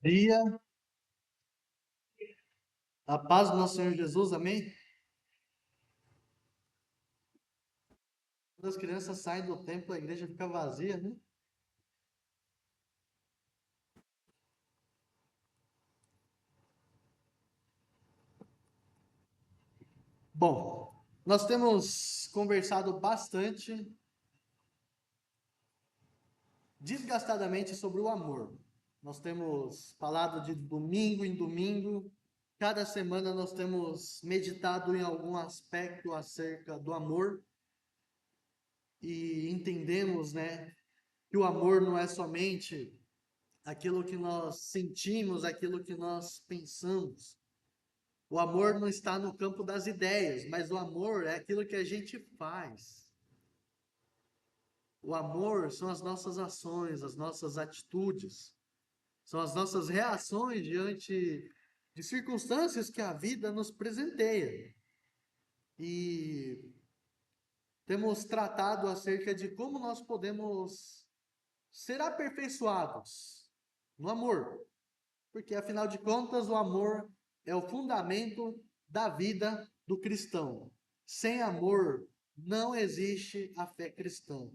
Dia, a paz do nosso Senhor Jesus, amém? Quando as crianças saem do templo, a igreja fica vazia, né? Bom, nós temos conversado bastante, desgastadamente sobre o amor. Nós temos falado de domingo em domingo, cada semana nós temos meditado em algum aspecto acerca do amor e entendemos, né, que o amor não é somente aquilo que nós sentimos, aquilo que nós pensamos. O amor não está no campo das ideias, mas o amor é aquilo que a gente faz. O amor são as nossas ações, as nossas atitudes, são as nossas reações diante de circunstâncias que a vida nos presenteia. E temos tratado acerca de como nós podemos ser aperfeiçoados no amor, porque afinal de contas o amor é o fundamento da vida do cristão. Sem amor não existe a fé cristã.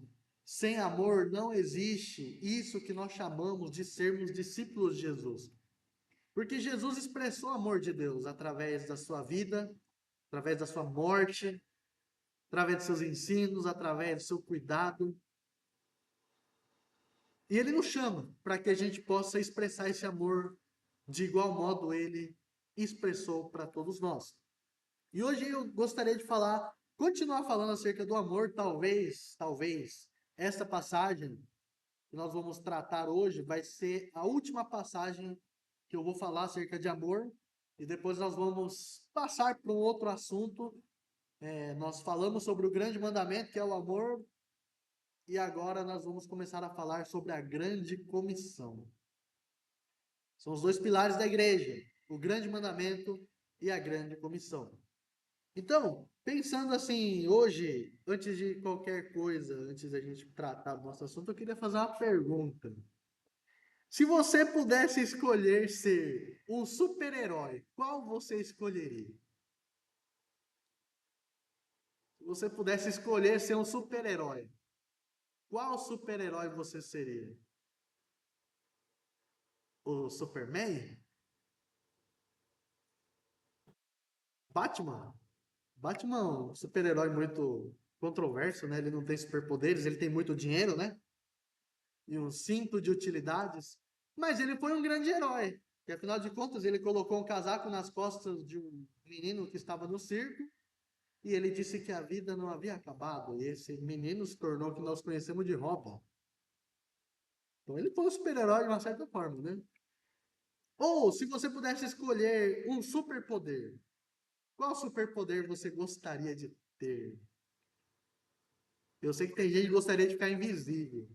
Sem amor não existe isso que nós chamamos de sermos discípulos de Jesus. Porque Jesus expressou o amor de Deus através da sua vida, através da sua morte, através de seus ensinos, através do seu cuidado. E ele nos chama para que a gente possa expressar esse amor de igual modo ele expressou para todos nós. E hoje eu gostaria de continuar falando acerca do amor, talvez, esta passagem que nós vamos tratar hoje vai ser a última passagem que eu vou falar acerca de amor, e depois nós vamos passar para um outro assunto. Nós falamos sobre o grande mandamento, que é o amor, e agora nós vamos começar a falar sobre a grande comissão. São os dois pilares da igreja, o grande mandamento e a grande comissão. Então, pensando assim, hoje, antes de qualquer coisa, antes da gente tratar do nosso assunto, eu queria fazer uma pergunta. Se você pudesse escolher ser um super-herói, qual você escolheria? Se você pudesse escolher ser um super-herói, qual super-herói você seria? O Superman? Batman? Batman é um super-herói muito controverso, né? Ele não tem superpoderes, ele tem muito dinheiro, né? E um cinto de utilidades. Mas ele foi um grande herói. E afinal de contas, ele colocou um casaco nas costas de um menino que estava no circo. E ele disse que a vida não havia acabado. E esse menino se tornou o que nós conhecemos de Robin. Então ele foi um super-herói de uma certa forma, né? Ou se você pudesse escolher um superpoder, qual superpoder você gostaria de ter? Eu sei que tem gente que gostaria de ficar invisível.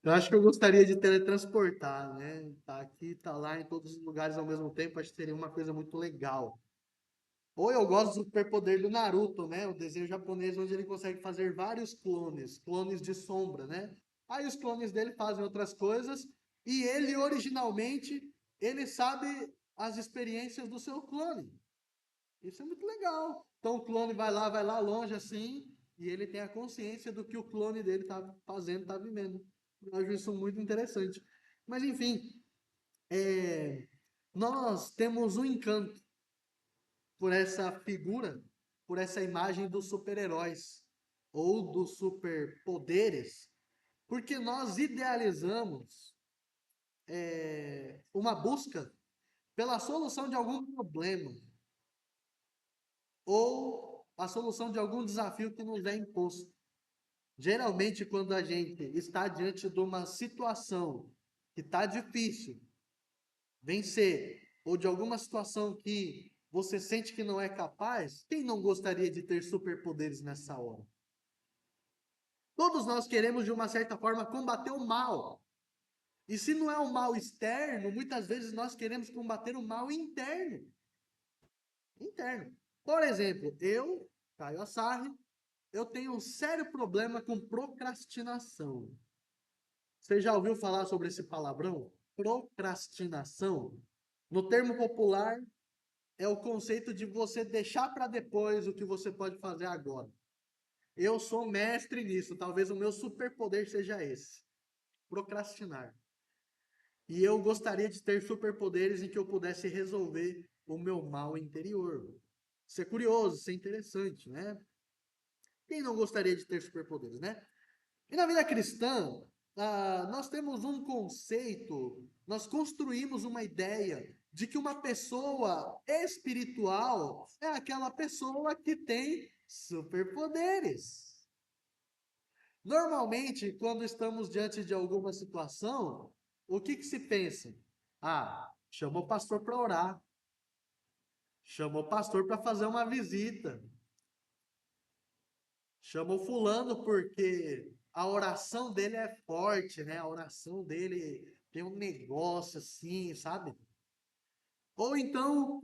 Eu acho que eu gostaria de teletransportar, né? Tá aqui, tá lá em todos os lugares ao mesmo tempo, acho que seria uma coisa muito legal. Ou eu gosto do superpoder do Naruto, né? O desenho japonês onde ele consegue fazer vários clones, clones de sombra, né? Aí os clones dele fazem outras coisas e ele originalmente, ele sabe as experiências do seu clone. Isso é muito legal. Então o clone vai lá longe assim, e ele tem a consciência do que o clone dele tá fazendo, tá vivendo. Eu acho isso muito interessante. Mas enfim, nós temos um encanto por essa figura, por essa imagem dos super-heróis ou dos superpoderes, porque nós idealizamos uma busca pela solução de algum problema ou a solução de algum desafio que nos é imposto. Geralmente, quando a gente está diante de uma situação que está difícil vencer, ou de alguma situação que você sente que não é capaz, quem não gostaria de ter superpoderes nessa hora? Todos nós queremos, de uma certa forma, combater o mal. E se não é o mal externo, muitas vezes nós queremos combater o mal interno. Interno. Por exemplo, eu, Caio Assarri, eu tenho um sério problema com procrastinação. Você já ouviu falar sobre esse palavrão? Procrastinação. No termo popular, é o conceito de você deixar para depois o que você pode fazer agora. Eu sou mestre nisso, talvez o meu superpoder seja esse: procrastinar. E eu gostaria de ter superpoderes em que eu pudesse resolver o meu mal interior. Isso é curioso, isso é interessante, né? Quem não gostaria de ter superpoderes, né? E na vida cristã, nós temos um conceito, nós construímos uma ideia de que uma pessoa espiritual é aquela pessoa que tem superpoderes. Normalmente, quando estamos diante de alguma situação, o que que se pensa? Ah, chama o pastor para orar, chama o pastor para fazer uma visita, chama o fulano porque a oração dele é forte, né? A oração dele tem um negócio assim, sabe? Ou então,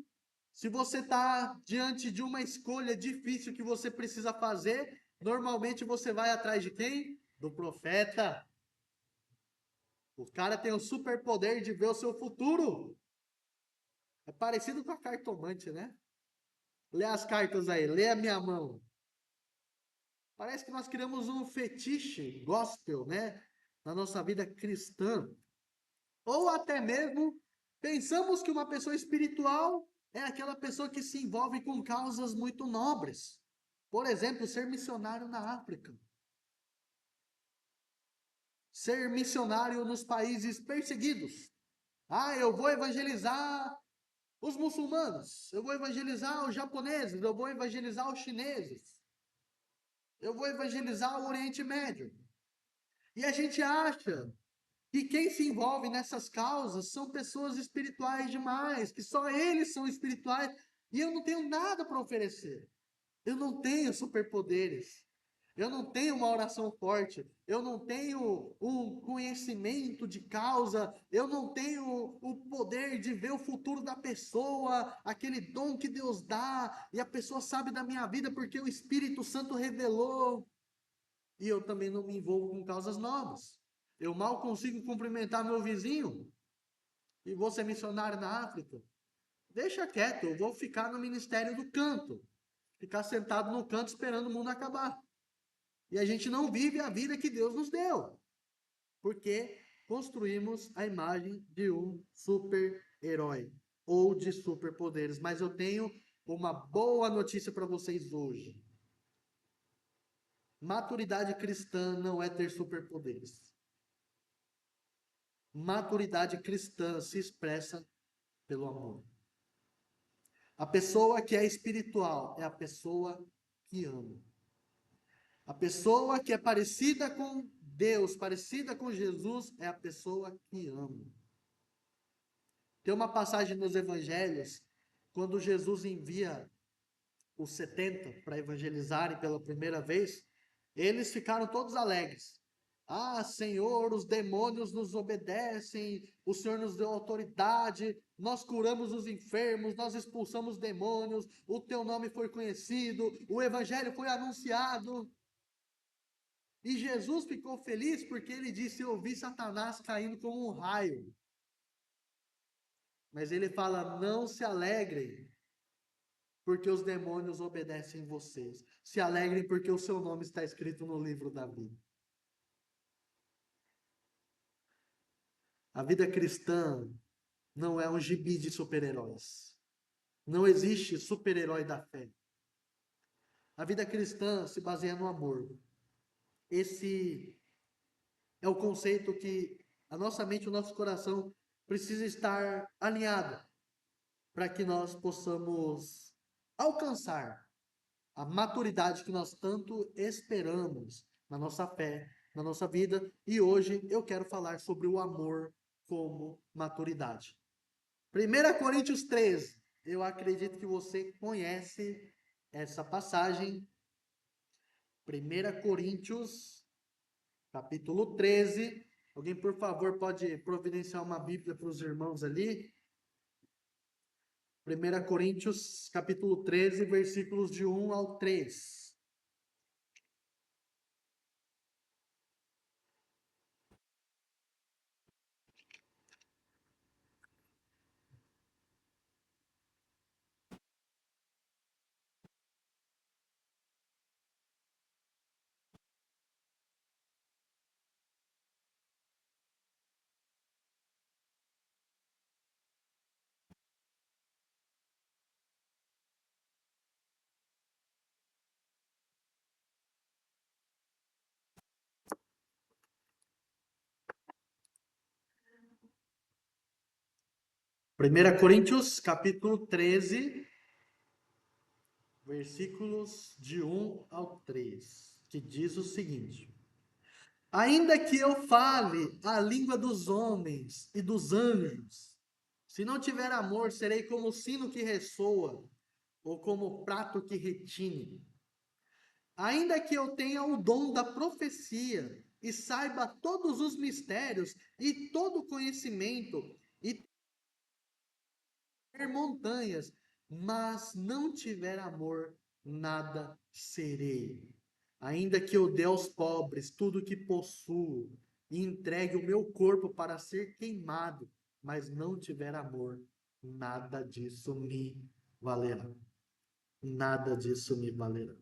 se você está diante de uma escolha difícil que você precisa fazer, normalmente você vai atrás de quem? Do profeta. O cara tem o superpoder de ver o seu futuro. É parecido com a cartomante, né? Lê as cartas aí, lê a minha mão. Parece que nós criamos um fetiche gospel, né? Na nossa vida cristã. Ou até mesmo pensamos que uma pessoa espiritual é aquela pessoa que se envolve com causas muito nobres. Por exemplo, ser missionário na África. Ser missionário nos países perseguidos. Ah, eu vou evangelizar os muçulmanos, eu vou evangelizar os japoneses, eu vou evangelizar os chineses, eu vou evangelizar o Oriente Médio. E a gente acha que quem se envolve nessas causas são pessoas espirituais demais, que só eles são espirituais, e eu não tenho nada para oferecer. Eu não tenho superpoderes. Eu não tenho uma oração forte. Eu não tenho um conhecimento de causa. Eu não tenho o poder de ver o futuro da pessoa, aquele dom que Deus dá, e a pessoa sabe da minha vida porque o Espírito Santo revelou. E eu também não me envolvo com causas novas. Eu mal consigo cumprimentar meu vizinho e vou ser missionário na África. Deixa quieto, eu vou ficar no ministério do canto. Ficar sentado no canto esperando o mundo acabar. E a gente não vive a vida que Deus nos deu, porque construímos a imagem de um super-herói ou de superpoderes. Mas eu tenho uma boa notícia para vocês hoje. Maturidade cristã não é ter superpoderes. Maturidade cristã se expressa pelo amor. A pessoa que é espiritual é a pessoa que ama. A pessoa que é parecida com Deus, parecida com Jesus, é a pessoa que ama. Tem uma passagem nos evangelhos, quando Jesus envia os 70 para evangelizarem pela primeira vez, eles ficaram todos alegres. Ah, Senhor, os demônios nos obedecem, o Senhor nos deu autoridade, nós curamos os enfermos, nós expulsamos demônios, o teu nome foi conhecido, o evangelho foi anunciado. E Jesus ficou feliz porque ele disse: Eu vi Satanás caindo como um raio. Mas ele fala: Não se alegrem, porque os demônios obedecem vocês. Se alegrem porque o seu nome está escrito no livro da vida. A vida cristã não é um gibi de super-heróis. Não existe super-herói da fé. A vida cristã se baseia no amor. Esse é o conceito que a nossa mente, o nosso coração precisa estar alinhado para que nós possamos alcançar a maturidade que nós tanto esperamos na nossa fé, na nossa vida. E hoje eu quero falar sobre o amor como maturidade. 1 Coríntios 13. Eu acredito que você conhece essa passagem. 1 Coríntios, capítulo 13. Alguém, por favor, pode providenciar uma Bíblia para os irmãos ali? 1 Coríntios, capítulo 13, versículos de 1 ao 3. 1 Coríntios, capítulo 13, versículos de 1 ao 3, que diz o seguinte: Ainda que eu fale a língua dos homens e dos anjos, se não tiver amor, serei como o sino que ressoa, ou como o prato que retine. Ainda que eu tenha o dom da profecia, e saiba todos os mistérios, e todo conhecimento, e ter montanhas, mas não tiver amor, nada serei. Ainda que eu dê aos pobres tudo o que possuo, e entregue o meu corpo para ser queimado, mas não tiver amor, nada disso me valerá. Nada disso me valerá.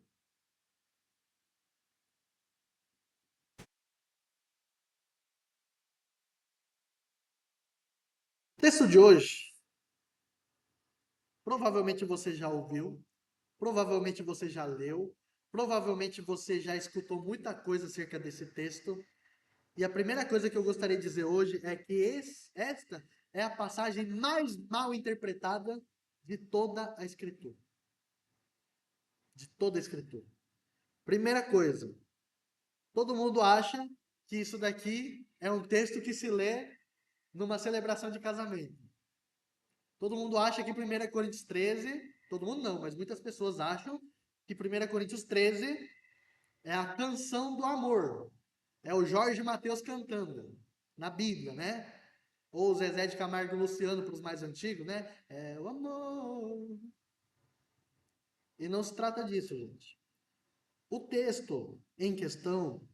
O texto de hoje, provavelmente você já ouviu, provavelmente você já leu, provavelmente você já escutou muita coisa acerca desse texto. E a primeira coisa que eu gostaria de dizer hoje é que esta é a passagem mais mal interpretada de toda a Escritura. De toda a Escritura. Primeira coisa, todo mundo acha que isso daqui é um texto que se lê numa celebração de casamento. Todo mundo acha que 1 Coríntios 13, todo mundo não, mas muitas pessoas acham que 1 Coríntios 13 é a canção do amor. É o Jorge Mateus cantando na Bíblia, né? Ou o Zezé de Camargo e Luciano para os mais antigos, né? É o amor. E não se trata disso, gente. O texto em questão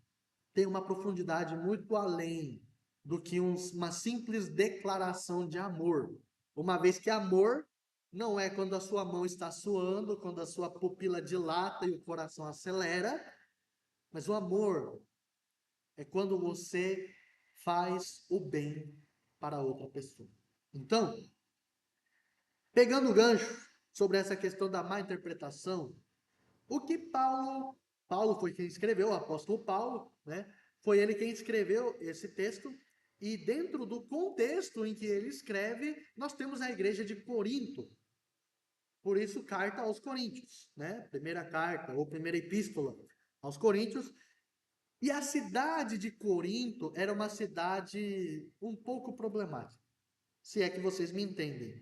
tem uma profundidade muito além do que uma simples declaração de amor. Uma vez que amor não é quando a sua mão está suando, quando a sua pupila dilata e o coração acelera, mas o amor é quando você faz o bem para outra pessoa. Então, pegando o gancho sobre essa questão da má interpretação, o que Paulo foi quem escreveu, o apóstolo Paulo, né? Foi ele quem escreveu esse texto, e dentro do contexto em que ele escreve, nós temos a igreja de Corinto. Por isso, carta aos Coríntios, né? Primeira carta ou primeira epístola aos Coríntios. E a cidade de Corinto era uma cidade um pouco problemática, se é que vocês me entendem.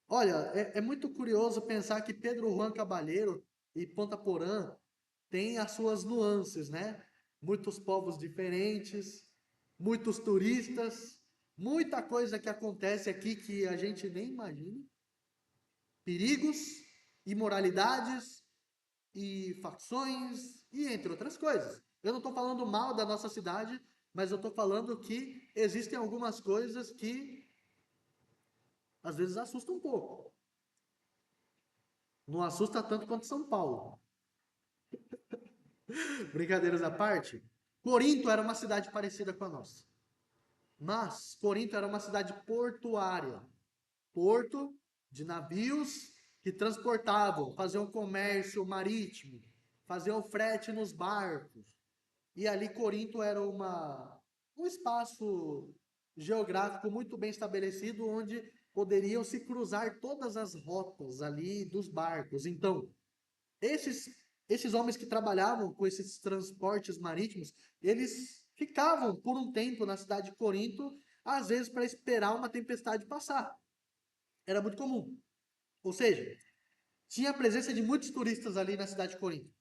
Olha, é muito curioso pensar que Pedro Juan Caballero e Ponta Porã têm as suas nuances, né? Muitos povos diferentes, muitos turistas, muita coisa que acontece aqui que a gente nem imagina. Perigos, imoralidades e facções e entre outras coisas. Eu não estou falando mal da nossa cidade, mas eu estou falando que existem algumas coisas que às vezes assustam um pouco. Não assusta tanto quanto São Paulo. Brincadeiras à parte, Corinto era uma cidade parecida com a nossa. Mas Corinto era uma cidade portuária. Porto de navios que transportavam, faziam comércio marítimo, faziam frete nos barcos. E ali Corinto era um espaço geográfico muito bem estabelecido, onde poderiam se cruzar todas as rotas ali dos barcos. Então, esses, esses homens que trabalhavam com esses transportes marítimos, eles ficavam por um tempo na cidade de Corinto, às vezes para esperar uma tempestade passar. Era muito comum. Ou seja, tinha a presença de muitos turistas ali na cidade de Corinto.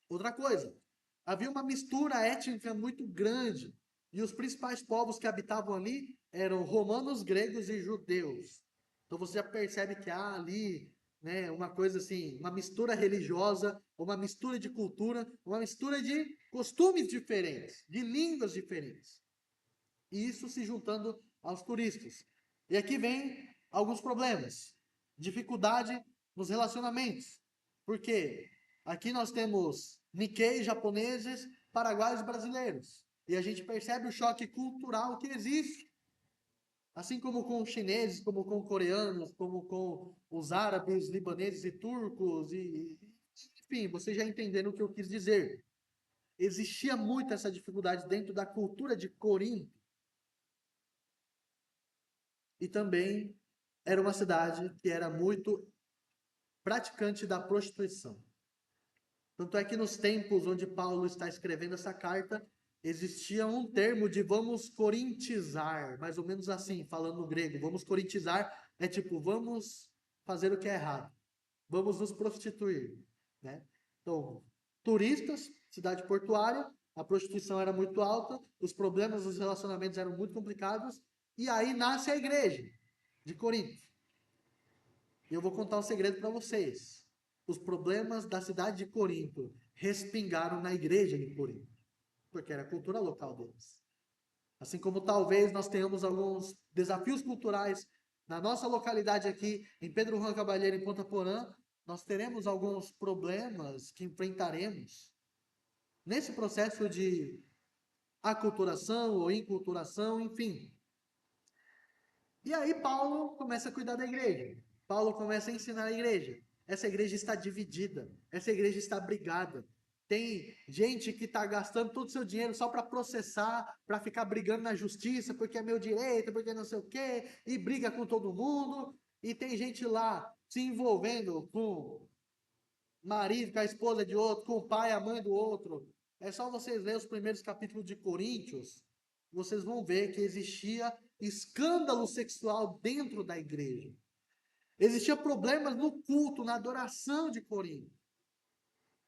Outra coisa, havia uma mistura étnica muito grande, e os principais povos que habitavam ali eram romanos, gregos e judeus. Então você já percebe que há ali, né, uma coisa assim, uma mistura religiosa, uma mistura de cultura, uma mistura de costumes diferentes, de línguas diferentes. E isso se juntando aos turistas. E aqui vem alguns problemas. Dificuldade nos relacionamentos. Por quê? Aqui nós temos Nikkei japoneses, paraguaios brasileiros. E a gente percebe o choque cultural que existe. Assim como com os chineses, como com coreanos, como com os árabes, libaneses e turcos, enfim, vocês já entenderam o que eu quis dizer. Existia muito essa dificuldade dentro da cultura de Corinto. e também era uma cidade que era muito praticante da prostituição. Tanto é que nos tempos onde Paulo está escrevendo essa carta, existia um termo de vamos corintizar, mais ou menos assim, falando no grego. Vamos corintizar é tipo, vamos fazer o que é errado, vamos nos prostituir, né? Então, turistas, cidade portuária, a prostituição era muito alta, os problemas dos relacionamentos eram muito complicados, e aí nasce a igreja de Corinto. E eu vou contar um segredo para vocês. Os problemas da cidade de Corinto respingaram na igreja de Corinto, porque era a cultura local deles. Assim como talvez nós tenhamos alguns desafios culturais na nossa localidade aqui, em Pedro Juan Cavalheiro, em Ponta Porã, nós teremos alguns problemas que enfrentaremos nesse processo de aculturação ou inculturação, enfim. E aí Paulo começa a cuidar da igreja. Paulo começa a ensinar a igreja. Essa igreja está dividida. Essa igreja está brigada. Tem gente que está gastando todo o seu dinheiro só para processar, para ficar brigando na justiça, porque é meu direito, porque não sei o quê, e briga com todo mundo. E tem gente lá se envolvendo com o marido, com a esposa de outro, com o pai, a mãe do outro. É só vocês lerem os primeiros capítulos de Coríntios, vocês vão ver que existia escândalo sexual dentro da igreja. Existia problemas no culto, na adoração de Corinto.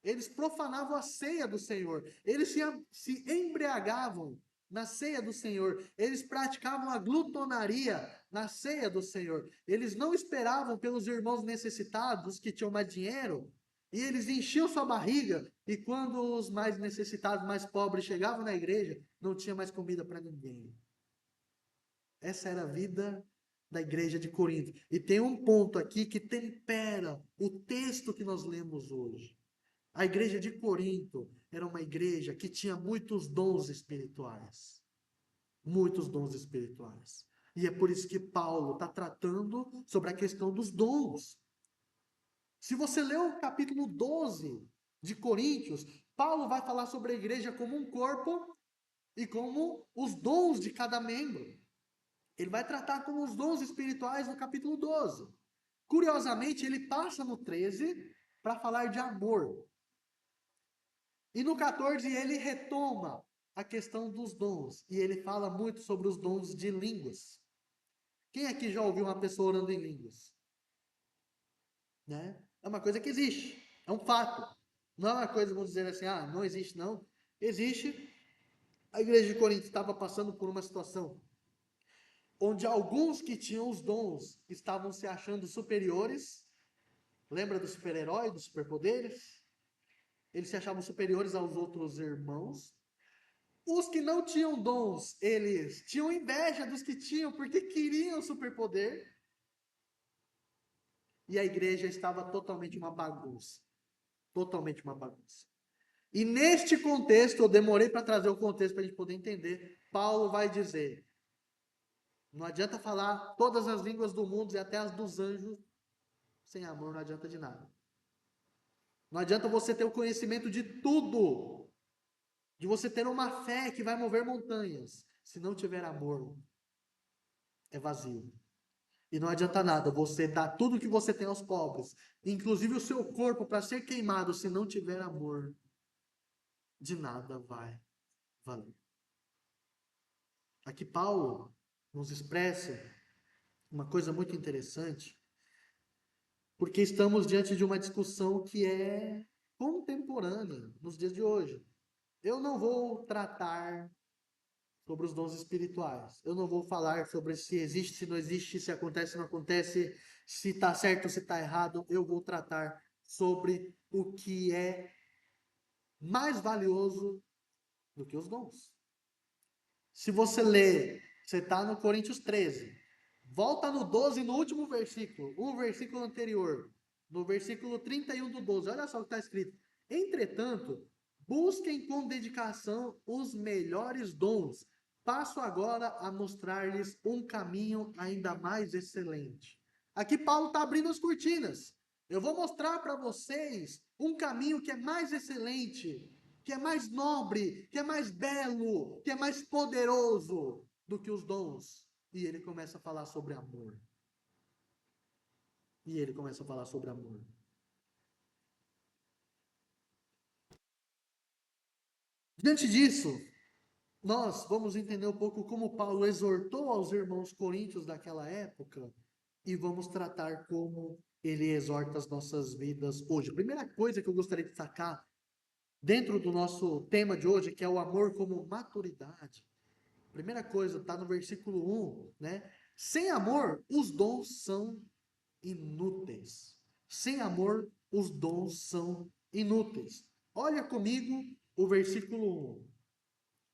Eles profanavam a ceia do Senhor. Eles se embriagavam na ceia do Senhor. Eles praticavam a glutonaria na ceia do Senhor. Eles não esperavam pelos irmãos necessitados que tinham mais dinheiro. E eles enchiam sua barriga. E quando os mais necessitados, mais pobres chegavam na igreja, não tinha mais comida para ninguém. Essa era a vida da igreja de Corinto. E tem um ponto aqui que tempera o texto que nós lemos hoje. A igreja de Corinto era uma igreja que tinha muitos dons espirituais. Muitos dons espirituais. E é por isso que Paulo está tratando sobre a questão dos dons. Se você ler o capítulo 12 de Coríntios, Paulo vai falar sobre a igreja como um corpo e como os dons de cada membro. Ele vai tratar como os dons espirituais no capítulo 12. Curiosamente, ele passa no 13 para falar de amor. E no 14 ele retoma a questão dos dons. E ele fala muito sobre os dons de línguas. Quem aqui já ouviu uma pessoa orando em línguas? Né? É uma coisa que existe. É um fato. Não é uma coisa, vamos dizer assim, não existe não. Existe. A igreja de Corinto estava passando por uma situação onde alguns que tinham os dons estavam se achando superiores. Lembra do super-herói, dos superpoderes? Eles se achavam superiores aos outros irmãos. Os que não tinham dons, eles tinham inveja dos que tinham, porque queriam superpoder. E a igreja estava totalmente uma bagunça. Totalmente uma bagunça. E neste contexto, eu demorei para trazer o contexto para a gente poder entender. Paulo vai dizer: não adianta falar todas as línguas do mundo e até as dos anjos, sem amor não adianta de nada. Não adianta você ter o conhecimento de tudo, de você ter uma fé que vai mover montanhas. Se não tiver amor, é vazio. E não adianta nada você dar tudo que você tem aos pobres, inclusive o seu corpo, para ser queimado, se não tiver amor, de nada vai valer. Aqui Paulo nos expressa uma coisa muito interessante, porque estamos diante de uma discussão que é contemporânea nos dias de hoje. Eu não vou tratar sobre os dons espirituais. Eu não vou falar sobre se existe, se não existe, se acontece, se não acontece, se está certo, se está errado. Eu vou tratar sobre o que é mais valioso do que os dons. Se você ler, você está no Coríntios 13, volta no 12, no último versículo, um versículo anterior, no versículo 31 do 12, olha só o que está escrito. Entretanto, busquem com dedicação os melhores dons. Passo agora a mostrar-lhes um caminho ainda mais excelente. Aqui Paulo está abrindo as cortinas. Eu vou mostrar para vocês um caminho que é mais excelente, que é mais nobre, que é mais belo, que é mais poderoso do que os dons E ele começa a falar sobre amor. E ele começa a falar sobre amor. Diante disso, nós vamos entender um pouco como Paulo exortou aos irmãos coríntios daquela época e vamos tratar como ele exorta as nossas vidas hoje. A primeira coisa que eu gostaria de destacar dentro do nosso tema de hoje, que é o amor como maturidade. Primeira coisa, está no versículo 1, né? Sem amor, os dons são inúteis. Sem amor, os dons são inúteis. Olha comigo o versículo 1.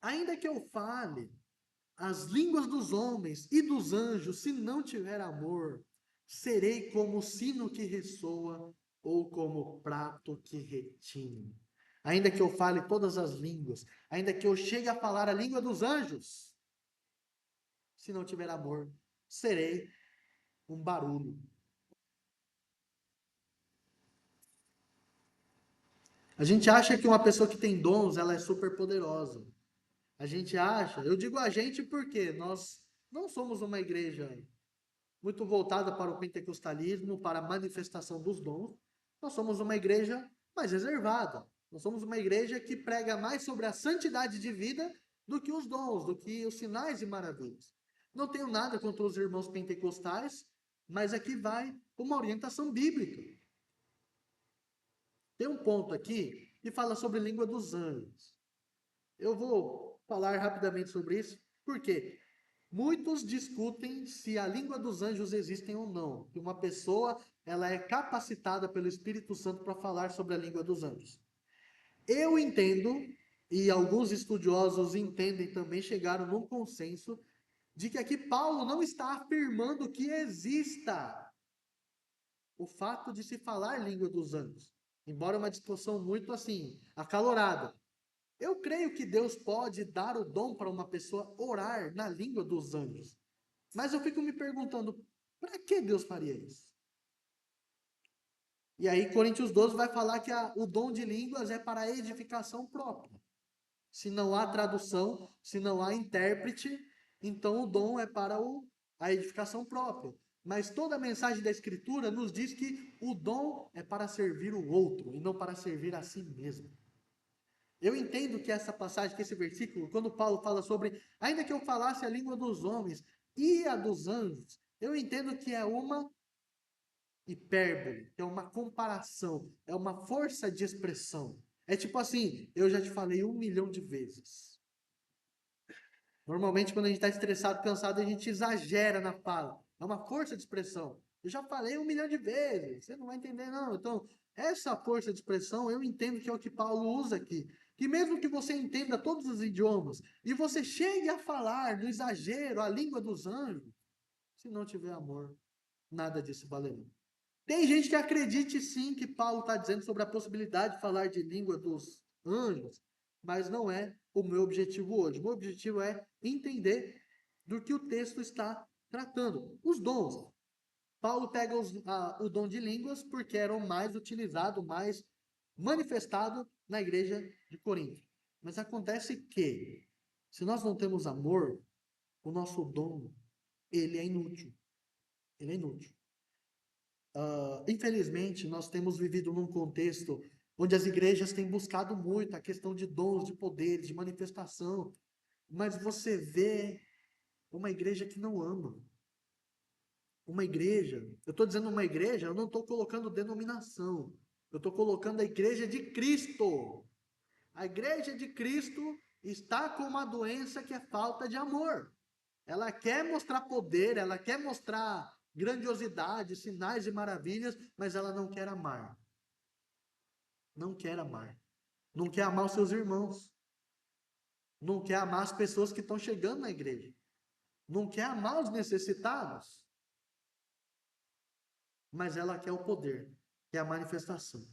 Ainda que eu fale as línguas dos homens e dos anjos, se não tiver amor, serei como o sino que ressoa ou como prato que retine. Ainda que eu fale todas as línguas, ainda que eu chegue a falar a língua dos anjos, se não tiver amor, serei um barulho. A gente acha que uma pessoa que tem dons, ela é super poderosa. A gente acha, eu digo a gente porque nós não somos uma igreja muito voltada para o pentecostalismo, para a manifestação dos dons. Nós somos uma igreja mais reservada. Nós somos uma igreja que prega mais sobre a santidade de vida do que os dons, do que os sinais e maravilhas. Não tenho nada contra os irmãos pentecostais, mas aqui vai uma orientação bíblica. Tem um ponto aqui que fala sobre a língua dos anjos. Eu vou falar rapidamente sobre isso, porque muitos discutem se a língua dos anjos existe ou não, que uma pessoa ela é capacitada pelo Espírito Santo para falar sobre a língua dos anjos. Eu entendo, e alguns estudiosos entendem também, chegaram num consenso, de que aqui Paulo não está afirmando que exista o fato de se falar língua dos anjos, embora uma discussão muito assim, acalorada. Eu creio que Deus pode dar o dom para uma pessoa orar na língua dos anjos. Mas eu fico me perguntando, para que Deus faria isso? E aí, Coríntios 12 vai falar que o dom de línguas é para a edificação própria. Se não há tradução, se não há intérprete, então o dom é para a edificação própria. Mas toda a mensagem da Escritura nos diz que o dom é para servir o outro e não para servir a si mesmo. Eu entendo que essa passagem, que esse versículo, quando Paulo fala sobre, ainda que eu falasse a língua dos homens e a dos anjos, eu entendo que é uma hipérbole, é uma comparação, é uma força de expressão. É tipo assim, eu já te falei 1 milhão de vezes. Normalmente, quando a gente está estressado, cansado, a gente exagera na fala. É uma força de expressão. Eu já falei 1 milhão de vezes, você não vai entender, não. Então, essa força de expressão, eu entendo que é o que Paulo usa aqui. Que mesmo que você entenda todos os idiomas e você chegue a falar no exagero a língua dos anjos, se não tiver amor, nada disso valerá. Tem gente que acredite sim que Paulo está dizendo sobre a possibilidade de falar de língua dos anjos, mas não é o meu objetivo hoje. O meu objetivo é entender do que o texto está tratando. Os dons. Paulo pega o dom de línguas porque era o mais utilizado, mais manifestado na igreja de Corinto. Mas acontece que, se nós não temos amor, o nosso dom, ele é inútil. Ele é inútil. Infelizmente, nós temos vivido num contexto onde as igrejas têm buscado muito a questão de dons, de poderes, de manifestação, mas você vê uma igreja que não ama. Uma igreja, eu estou dizendo uma igreja, eu não estou colocando denominação, eu estou colocando a igreja de Cristo. A igreja de Cristo está com uma doença que é falta de amor. Ela quer mostrar poder, ela quer mostrar grandiosidade, sinais e maravilhas, mas ela não quer amar. Não quer amar. Não quer amar os seus irmãos. Não quer amar as pessoas que estão chegando na igreja. Não quer amar os necessitados. Mas ela quer o poder, quer a manifestação.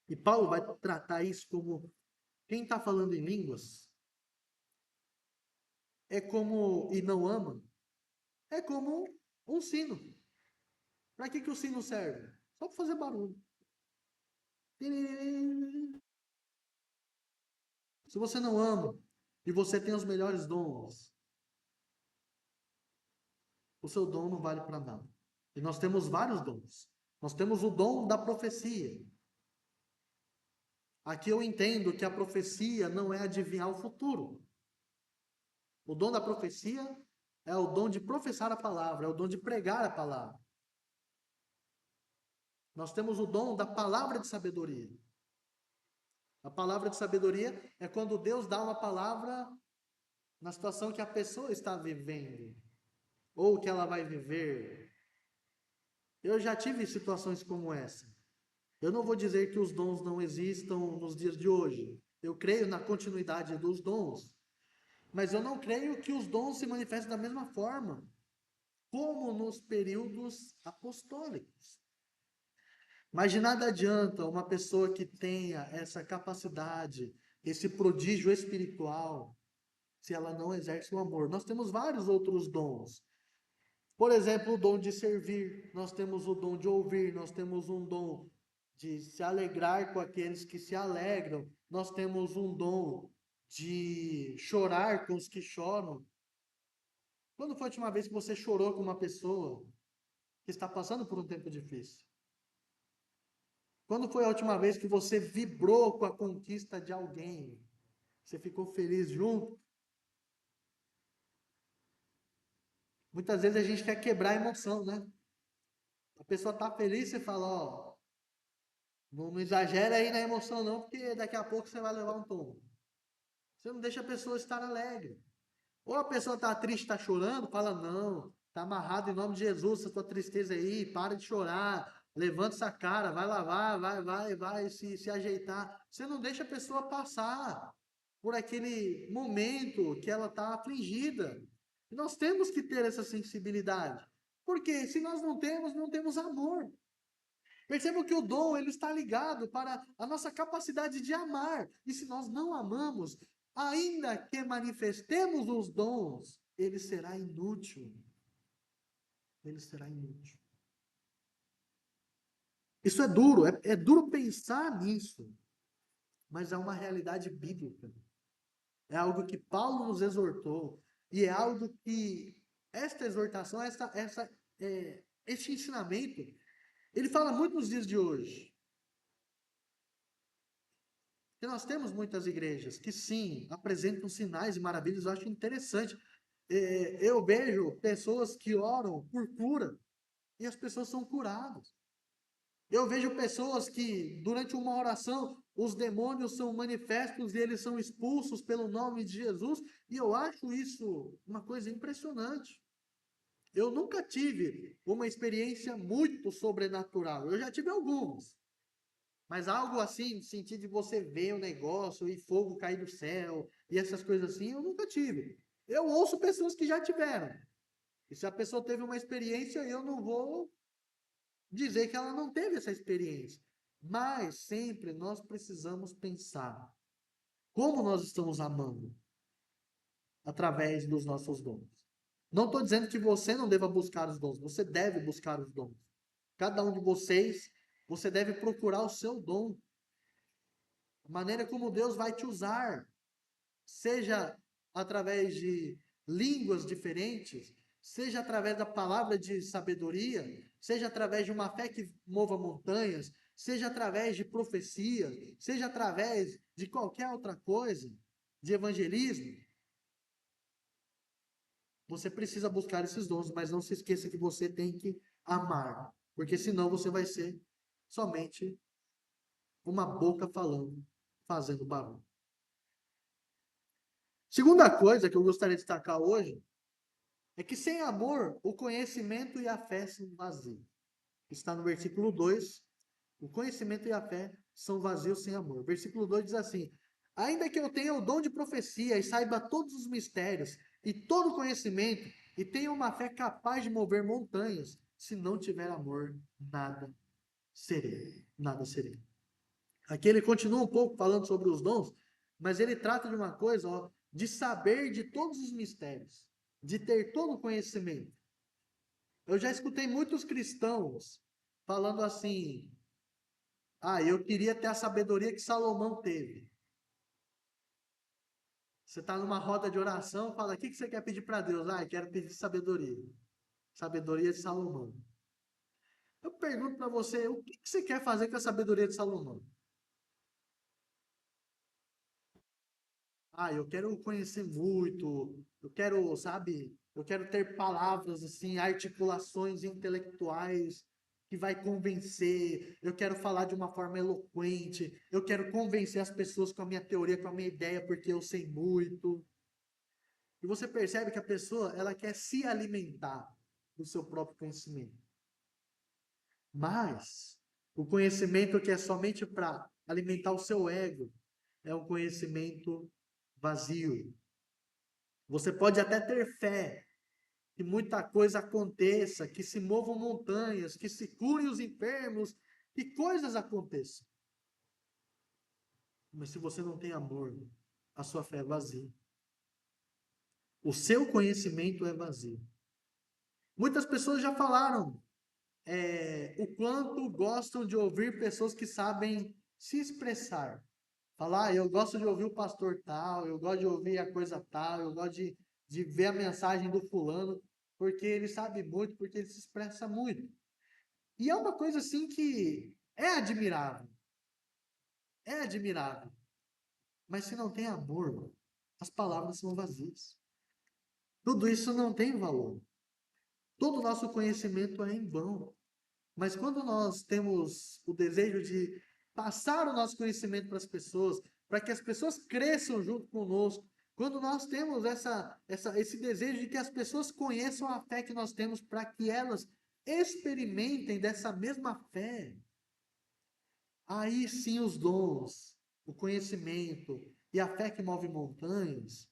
E Paulo vai tratar isso como quem está falando em línguas é como, e não ama, é como um sino. Para que o sino serve? Só para fazer barulho. Se você não ama e você tem os melhores dons, o seu dom não vale para nada. E nós temos vários dons. Nós temos o dom da profecia. Aqui eu entendo que a profecia não é adivinhar o futuro. O dom da profecia é o dom de professar a palavra, é o dom de pregar a palavra. Nós temos o dom da palavra de sabedoria. A palavra de sabedoria é quando Deus dá uma palavra na situação que a pessoa está vivendo, ou que ela vai viver. Eu já tive situações como essa. Eu não vou dizer que os dons não existam nos dias de hoje. Eu creio na continuidade dos dons. Mas eu não creio que os dons se manifestem da mesma forma como nos períodos apostólicos. Mas de nada adianta uma pessoa que tenha essa capacidade, esse prodígio espiritual, se ela não exerce o amor. Nós temos vários outros dons. Por exemplo, o dom de servir, nós temos o dom de ouvir, nós temos um dom de se alegrar com aqueles que se alegram, nós temos um dom de chorar com os que choram. Quando foi a última vez que você chorou com uma pessoa que está passando por um tempo difícil? Quando foi a última vez que você vibrou com a conquista de alguém? Você ficou feliz junto? Muitas vezes a gente quer quebrar a emoção, né? A pessoa tá feliz, você fala, ó, não exagera aí na emoção não, porque daqui a pouco você vai levar um tombo. Você não deixa a pessoa estar alegre. Ou a pessoa tá triste, tá chorando, fala, não, tá amarrado em nome de Jesus, essa tua tristeza aí, para de chorar, levanta essa cara, vai lavar, vai se ajeitar. Você não deixa a pessoa passar por aquele momento que ela tá afligida. E nós temos que ter essa sensibilidade. Porque se nós não temos, não temos amor. Percebam que o dom ele está ligado para a nossa capacidade de amar. E se nós não amamos, ainda que manifestemos os dons, ele será inútil. Ele será inútil. Isso é duro, é duro pensar nisso, mas é uma realidade bíblica. É algo que Paulo nos exortou, e é algo que esta exortação, este ensinamento, ele fala muito nos dias de hoje. Porque nós temos muitas igrejas que sim, apresentam sinais e maravilhas, eu acho interessante. Eu vejo pessoas que oram por cura e as pessoas são curadas. Eu vejo pessoas que, durante uma oração, os demônios são manifestos e eles são expulsos pelo nome de Jesus, e eu acho isso uma coisa impressionante. Eu nunca tive uma experiência muito sobrenatural, eu já tive algumas. Mas algo assim, no sentido de você ver o negócio e fogo cair do céu e essas coisas assim, eu nunca tive. Eu ouço pessoas que já tiveram. E se a pessoa teve uma experiência, eu não vou dizer que ela não teve essa experiência. Mas sempre nós precisamos pensar como nós estamos amando através dos nossos dons. Não estou dizendo que você não deva buscar os dons, você deve buscar os dons. Cada um de vocês, você deve procurar o seu dom, a maneira como Deus vai te usar, seja através de línguas diferentes, seja através da palavra de sabedoria, seja através de uma fé que mova montanhas, seja através de profecia, seja através de qualquer outra coisa, de evangelismo. Você precisa buscar esses dons, mas não se esqueça que você tem que amar, porque senão você vai ser somente uma boca falando, fazendo barulho. Segunda coisa que eu gostaria de destacar hoje é que sem amor, o conhecimento e a fé são vazios. Está no versículo 2, o conhecimento e a fé são vazios sem amor. Versículo 2 diz assim: ainda que eu tenha o dom de profecia e saiba todos os mistérios e todo conhecimento e tenha uma fé capaz de mover montanhas, se não tiver amor, nada serei. Nada serei. Aqui ele continua um pouco falando sobre os dons, mas ele trata de uma coisa, ó, de saber de todos os mistérios, de ter todo o conhecimento. Eu já escutei muitos cristãos falando assim: ah, eu queria ter a sabedoria que Salomão teve. Você está numa roda de oração, fala: o que você quer pedir para Deus? Ah, eu quero pedir sabedoria. Sabedoria de Salomão. Eu pergunto para você, o que você quer fazer com a sabedoria de Salomão? Ah, eu quero conhecer muito, eu quero, sabe, eu quero ter palavras assim, articulações intelectuais que vai convencer, eu quero falar de uma forma eloquente, eu quero convencer as pessoas com a minha teoria, com a minha ideia, porque eu sei muito. E você percebe que a pessoa, ela quer se alimentar do seu próprio conhecimento. Mas o conhecimento que é somente para alimentar o seu ego é um conhecimento vazio. Você pode até ter fé que muita coisa aconteça, que se movam montanhas, que se curem os enfermos, que coisas aconteçam. Mas se você não tem amor, a sua fé é vazia. O seu conhecimento é vazio. Muitas pessoas já falaram o quanto gostam de ouvir pessoas que sabem se expressar. Falar, eu gosto de ouvir o pastor tal, eu gosto de ouvir a coisa tal, eu gosto de ver a mensagem do fulano, porque ele sabe muito, porque ele se expressa muito. E é uma coisa assim que é admirável. Mas se não tem amor, as palavras são vazias. Tudo isso não tem valor. Todo o nosso conhecimento é em vão. Mas quando nós temos o desejo de passar o nosso conhecimento para as pessoas, para que as pessoas cresçam junto conosco, quando nós temos esse desejo de que as pessoas conheçam a fé que nós temos, para que elas experimentem dessa mesma fé, aí sim os dons, o conhecimento e a fé que move montanhas,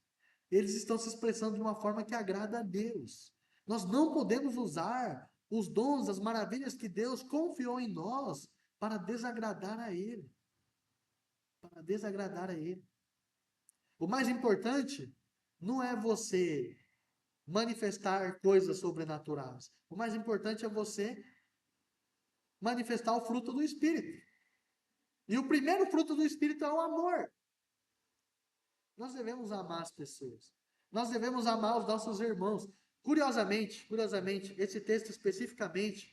eles estão se expressando de uma forma que agrada a Deus. Nós não podemos usar os dons, as maravilhas que Deus confiou em nós para desagradar a Ele. Para desagradar a Ele. O mais importante não é você manifestar coisas sobrenaturais. O mais importante é você manifestar o fruto do Espírito. E o primeiro fruto do Espírito é o amor. Nós devemos amar as pessoas. Nós devemos amar os nossos irmãos. Curiosamente, esse texto especificamente,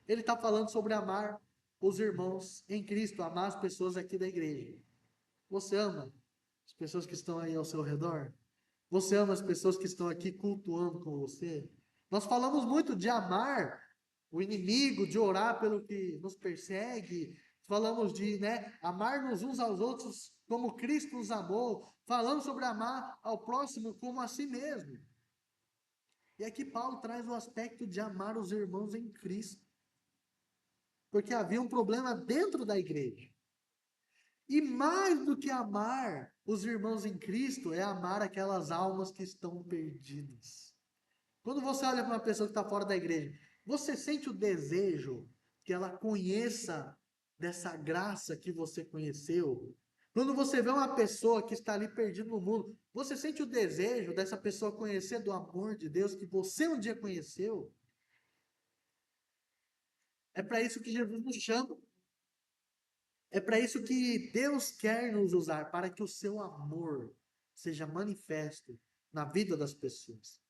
ele está falando sobre amar os irmãos em Cristo, amar as pessoas aqui da igreja. Você ama as pessoas que estão aí ao seu redor? Você ama as pessoas que estão aqui cultuando com você? Nós falamos muito de amar o inimigo, de orar pelo que nos persegue. Falamos de, amar-nos uns aos outros como Cristo nos amou. Falamos sobre amar ao próximo como a si mesmo. E aqui Paulo traz o aspecto de amar os irmãos em Cristo. Porque havia um problema dentro da igreja. E mais do que amar os irmãos em Cristo, é amar aquelas almas que estão perdidas. Quando você olha para uma pessoa que está fora da igreja, você sente o desejo que ela conheça dessa graça que você conheceu? Quando você vê uma pessoa que está ali perdida no mundo, você sente o desejo dessa pessoa conhecer do amor de Deus que você um dia conheceu? É para isso que Jesus nos chama. É para isso que Deus quer nos usar, para que o seu amor seja manifesto na vida das pessoas.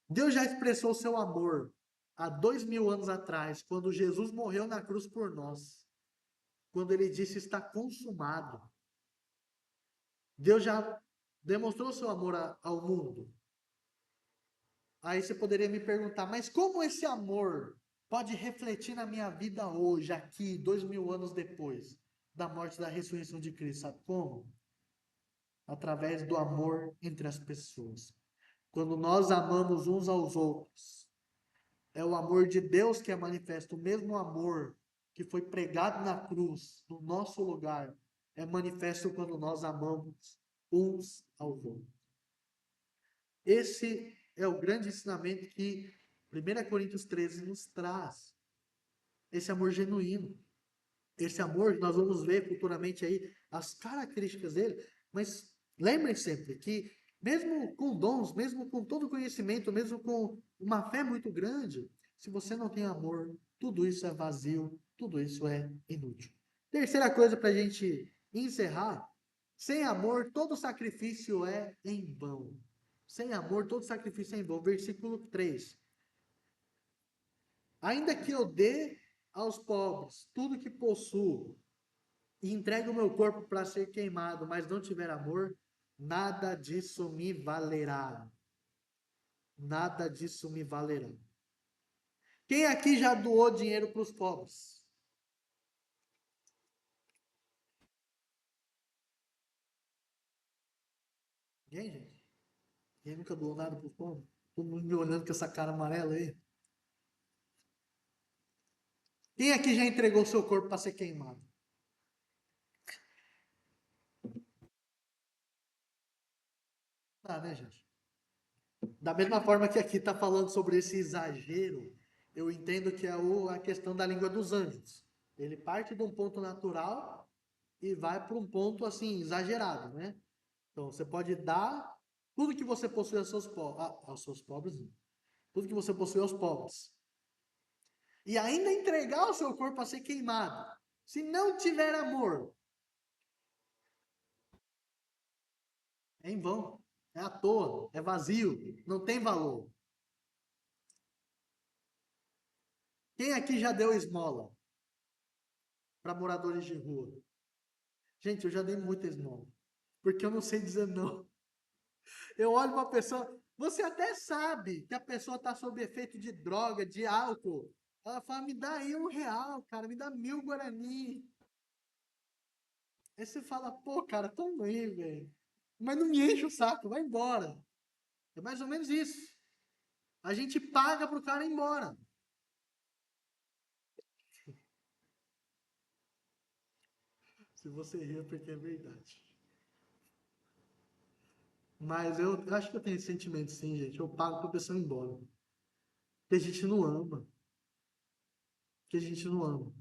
Deus já expressou o seu amor há 2000 anos atrás, quando Jesus morreu na cruz por nós. Quando ele disse está consumado. Deus já demonstrou o seu amor ao mundo. Aí você poderia me perguntar, mas como esse amor pode refletir na minha vida hoje, aqui, 2000 anos depois da morte e da ressurreição de Cristo? Sabe como? Através do amor entre as pessoas. Quando nós amamos uns aos outros, é o amor de Deus que é manifesto, o mesmo amor que foi pregado na cruz, no nosso lugar, é manifesto quando nós amamos uns aos outros. Esse é o grande ensinamento que 1 Coríntios 13 nos traz. Esse amor genuíno. Esse amor, nós vamos ver futuramente aí as características dele, mas lembrem sempre que, mesmo com dons, mesmo com todo conhecimento, mesmo com uma fé muito grande, se você não tem amor, tudo isso é vazio, tudo isso é inútil. Terceira coisa para a gente encerrar: sem amor, todo sacrifício é em vão. Sem amor, todo sacrifício é em vão. Versículo 3. Ainda que eu dê aos pobres tudo que possuo e entregue o meu corpo para ser queimado, mas não tiver amor, nada disso me valerá. Nada disso me valerá. Quem aqui já doou dinheiro para os pobres? Ninguém, gente? Ninguém nunca doou nada para os pobres? Todo mundo me olhando com essa cara amarela aí. Quem aqui já entregou seu corpo para ser queimado? Ah, né, gente? Da mesma forma que aqui está falando sobre esse exagero, eu entendo que é a questão da língua dos anjos. Ele parte de um ponto natural e vai para um ponto assim, exagerado, né? Então você pode dar tudo que você possui aos seus pobres, não. Tudo que você possui aos pobres. E ainda entregar o seu corpo a ser queimado. Se não tiver amor, é em vão, é à toa, é vazio, não tem valor. Quem aqui já deu esmola para moradores de rua? Gente, eu já dei muita esmola, porque eu não sei dizer não. Eu olho uma pessoa, você até sabe que a pessoa está sob efeito de droga, de álcool. Ela fala, me dá aí R$ 1, cara, me dá 1.000 Guarani. Aí você fala, pô, cara, toma aí, velho. Mas não me enche o saco, vai embora. É mais ou menos isso. A gente paga pro cara ir embora. Se você rir é porque é verdade. Mas eu acho que eu tenho esse sentimento, sim, gente. Eu pago pra pessoa ir embora. Porque a gente não ama. Porque a gente não ama.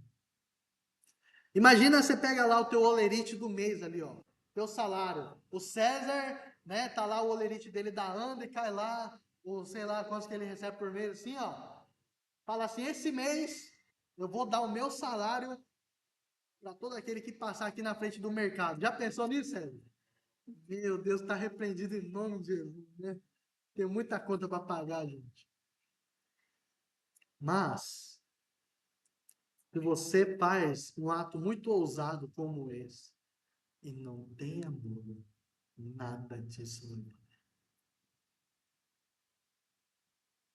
Imagina você pega lá o teu olerite do mês ali, ó. Teu salário. O César, né, tá lá o olerite dele da Anda e cai lá, o sei lá quantos que ele recebe por mês, assim, ó. Fala assim, esse mês eu vou dar o meu salário para todo aquele que passar aqui na frente do mercado. Já pensou nisso, César? Meu Deus, tá repreendido em nome de Jesus, né? Tem muita conta para pagar, gente. Mas, se você faz um ato muito ousado como esse e não tem amor, nada disso vai valer.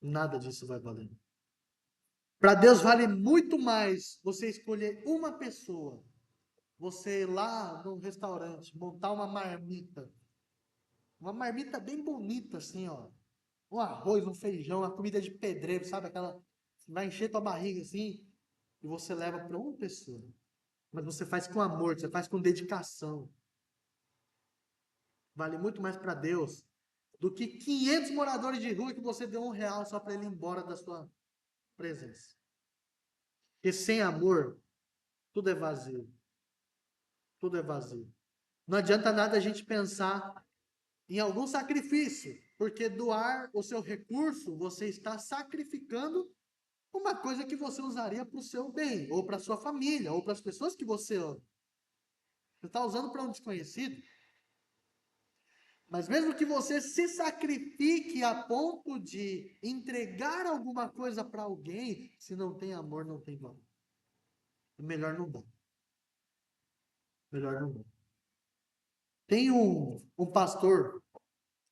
Nada disso vai valer. Para Deus vale muito mais você escolher uma pessoa, você ir lá no restaurante, montar uma marmita bem bonita assim, ó. Um arroz, um feijão, uma comida de pedreiro, sabe? Aquela vai encher tua barriga assim, e você leva para uma pessoa. Mas você faz com amor, você faz com dedicação. Vale muito mais para Deus do que 500 moradores de rua que você deu R$ 1 só para ele ir embora da sua presença. Porque sem amor, tudo é vazio. Tudo é vazio. Não adianta nada a gente pensar em algum sacrifício, porque doar o seu recurso, você está sacrificando uma coisa que você usaria para o seu bem, ou para a sua família, ou para as pessoas que você ama. Você está usando para um desconhecido. Mas mesmo que você se sacrifique a ponto de entregar alguma coisa para alguém, se não tem amor, não tem valor. Melhor não dá. Melhor não dá. Tem um pastor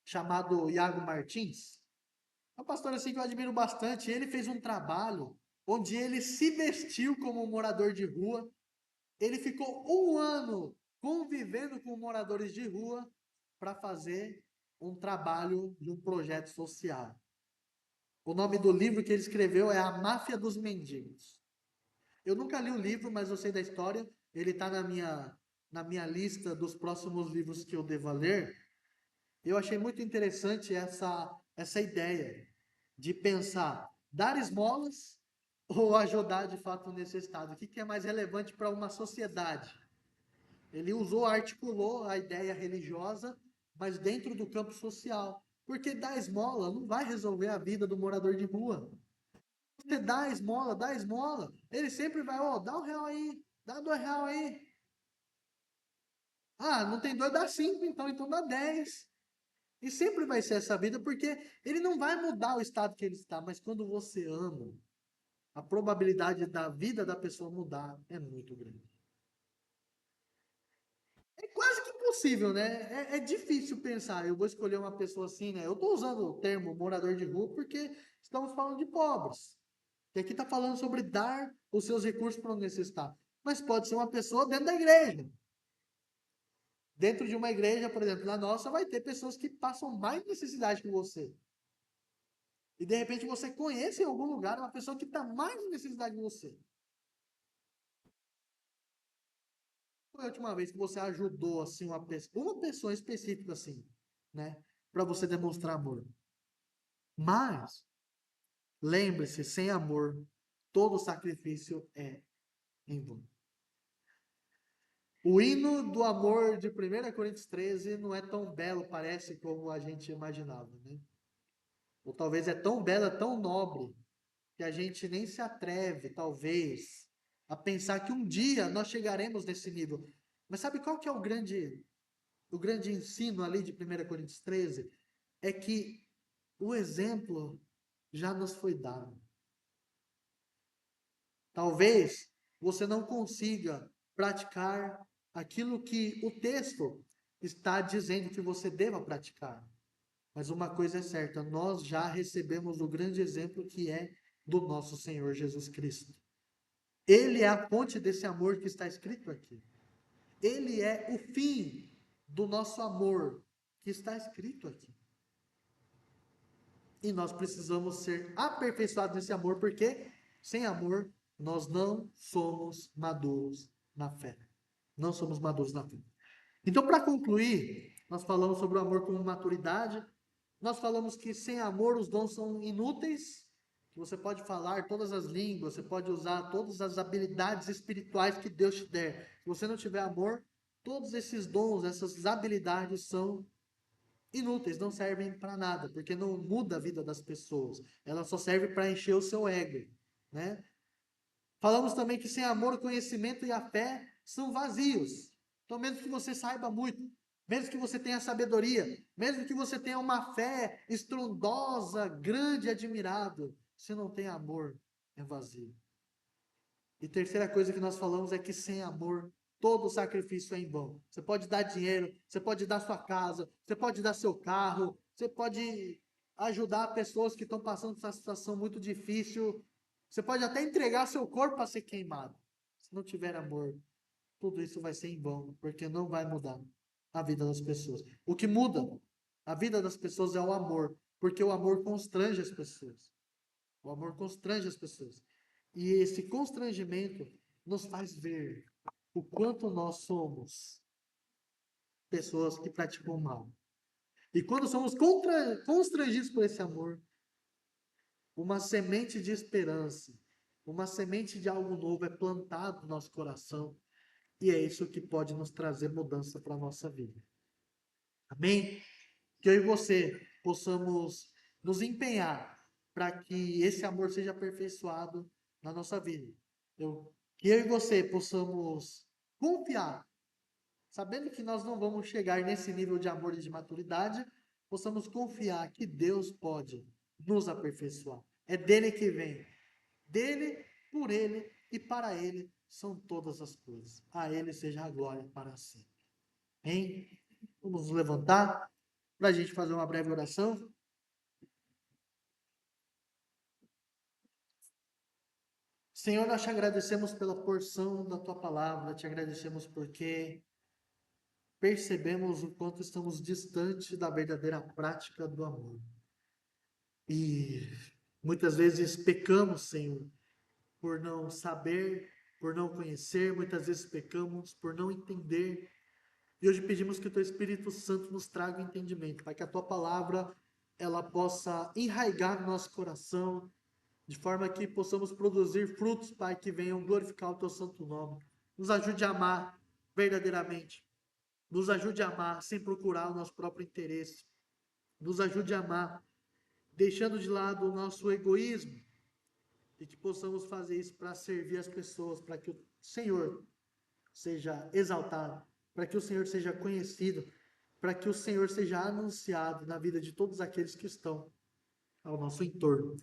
chamado Iago Martins. É um pastor assim que eu admiro bastante. Ele fez um trabalho onde ele se vestiu como um morador de rua. Ele ficou um ano convivendo com moradores de rua para fazer um trabalho de um projeto social. O nome do livro que ele escreveu é A Máfia dos Mendigos. Eu nunca li o livro, mas eu sei da história. Ele está na minha lista dos próximos livros que eu devo ler. Eu achei muito interessante essa ideia de pensar, dar esmolas ou ajudar de fato o necessitado. O que é mais relevante para uma sociedade? Ele articulou a ideia religiosa, mas dentro do campo social. Porque dar esmola não vai resolver a vida do morador de rua. Você dá esmola, ele sempre vai, ó, dá R$ 1 aí, dá R$ 2 aí. Ah, não tem dois, dá 5, então dá 10. E sempre vai ser essa vida, porque ele não vai mudar o estado que ele está, mas quando você ama, a probabilidade da vida da pessoa mudar é muito grande. É quase que impossível, né? É difícil pensar. Eu vou escolher uma pessoa assim, né? Eu estou usando o termo morador de rua porque estamos falando de pobres. E aqui está falando sobre dar os seus recursos para o necessitado. Mas pode ser uma pessoa dentro da igreja. Dentro de uma igreja, por exemplo, na nossa, vai ter pessoas que passam mais necessidade que você. E de repente você conhece em algum lugar uma pessoa que está mais em necessidade que você. Foi a última vez que você ajudou assim uma pessoa específica assim, né, para você demonstrar amor. Mas lembre-se, sem amor, todo sacrifício é em vão. O hino do amor de 1 Coríntios 13 não é tão belo, parece, como a gente imaginava, né? Ou talvez é tão belo, é tão nobre, que a gente nem se atreve, talvez, a pensar que um dia nós chegaremos nesse nível. Mas sabe qual que é o grande ensino ali de 1 Coríntios 13? É que o exemplo já nos foi dado. Talvez você não consiga praticar aquilo que o texto está dizendo que você deva praticar. Mas uma coisa é certa, nós já recebemos o grande exemplo que é do nosso Senhor Jesus Cristo. Ele é a fonte desse amor que está escrito aqui. Ele é o fim do nosso amor que está escrito aqui. E nós precisamos ser aperfeiçoados nesse amor, porque sem amor nós não somos maduros na fé. Não somos maduros na fé. Então, para concluir, nós falamos sobre o amor como maturidade. Nós falamos que sem amor os dons são inúteis. Que você pode falar todas as línguas, você pode usar todas as habilidades espirituais que Deus te der. Se você não tiver amor, todos esses dons, essas habilidades são inúteis, não servem para nada, porque não muda a vida das pessoas. Ela só serve para encher o seu ego, né? Falamos também que sem amor, o conhecimento e a fé são vazios. Então, mesmo que você saiba muito, mesmo que você tenha sabedoria, mesmo que você tenha uma fé estrondosa, grande e admirável, se não tem amor, é vazio. E terceira coisa que nós falamos é que sem amor, todo sacrifício é em vão. Você pode dar dinheiro, você pode dar sua casa, você pode dar seu carro, você pode ajudar pessoas que estão passando por uma situação muito difícil. Você pode até entregar seu corpo para ser queimado. Se não tiver amor, tudo isso vai ser em vão, porque não vai mudar a vida das pessoas. O que muda a vida das pessoas é o amor, porque o amor constrange as pessoas. O amor constrange as pessoas. E esse constrangimento nos faz ver o quanto nós somos pessoas que praticam mal. E quando somos constrangidos por esse amor, uma semente de esperança, uma semente de algo novo é plantada no nosso coração. E é isso que pode nos trazer mudança para a nossa vida. Amém? Que eu e você possamos nos empenhar para que esse amor seja aperfeiçoado na nossa vida. Que eu e você possamos confiar, sabendo que nós não vamos chegar nesse nível de amor e de maturidade, possamos confiar que Deus pode nos aperfeiçoar. É dele que vem. Dele, por ele e para ele são todas as coisas. A ele seja a glória para sempre. Amém? Vamos nos levantar para a gente fazer uma breve oração. Senhor, nós te agradecemos pela porção da tua palavra, te agradecemos porque percebemos o quanto estamos distantes da verdadeira prática do amor. E muitas vezes pecamos, Senhor, por não saber, por não conhecer, muitas vezes pecamos por não entender. E hoje pedimos que o teu Espírito Santo nos traga o entendimento, para que a tua palavra ela possa enraigar no nosso coração, de forma que possamos produzir frutos, Pai, que venham glorificar o teu santo nome. Nos ajude a amar verdadeiramente. Nos ajude a amar sem procurar o nosso próprio interesse. Nos ajude a amar, deixando de lado o nosso egoísmo, e que possamos fazer isso para servir as pessoas, para que o Senhor seja exaltado, para que o Senhor seja conhecido, para que o Senhor seja anunciado na vida de todos aqueles que estão ao nosso entorno.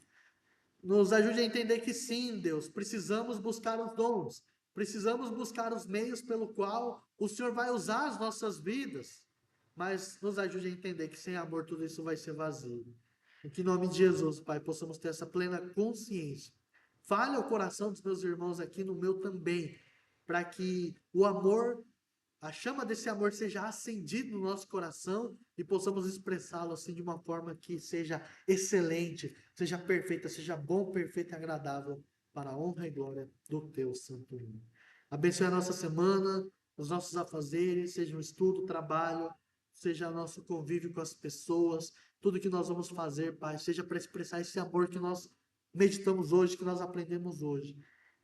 Nos ajude a entender que sim, Deus, precisamos buscar os dons, precisamos buscar os meios pelo qual o Senhor vai usar as nossas vidas, mas nos ajude a entender que sem amor tudo isso vai ser vazio. E que em nome de Jesus, Pai, possamos ter essa plena consciência. Fale ao coração dos meus irmãos aqui, no meu também, para que o amor, a chama desse amor seja acendido no nosso coração e possamos expressá-lo assim de uma forma que seja excelente, seja perfeita, seja bom, perfeito e agradável para a honra e glória do teu santo nome. Abençoe a nossa semana, os nossos afazeres, seja um estudo, trabalho, seja nosso convívio com as pessoas, tudo que nós vamos fazer, Pai, seja para expressar esse amor que nós meditamos hoje, que nós aprendemos hoje.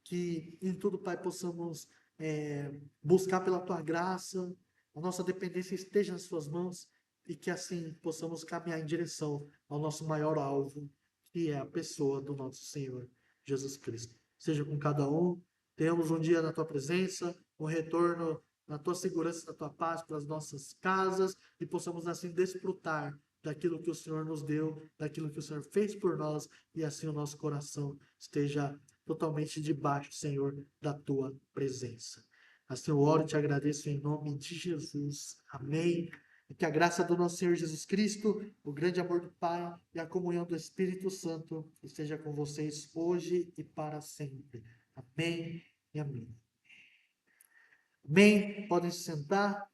Que em tudo, Pai, possamos buscar pela tua graça, a nossa dependência esteja nas suas mãos e que assim possamos caminhar em direção ao nosso maior alvo, que é a pessoa do nosso Senhor Jesus Cristo. Seja com cada um, tenhamos um dia na tua presença, um retorno na tua segurança, na tua paz para as nossas casas e possamos assim desfrutar daquilo que o Senhor nos deu, daquilo que o Senhor fez por nós e assim o nosso coração esteja totalmente debaixo, Senhor, da tua presença. Assim eu oro e te agradeço em nome de Jesus. Amém. E que a graça do nosso Senhor Jesus Cristo, o grande amor do Pai e a comunhão do Espírito Santo esteja com vocês hoje e para sempre. Amém e amém. Amém. Podem se sentar.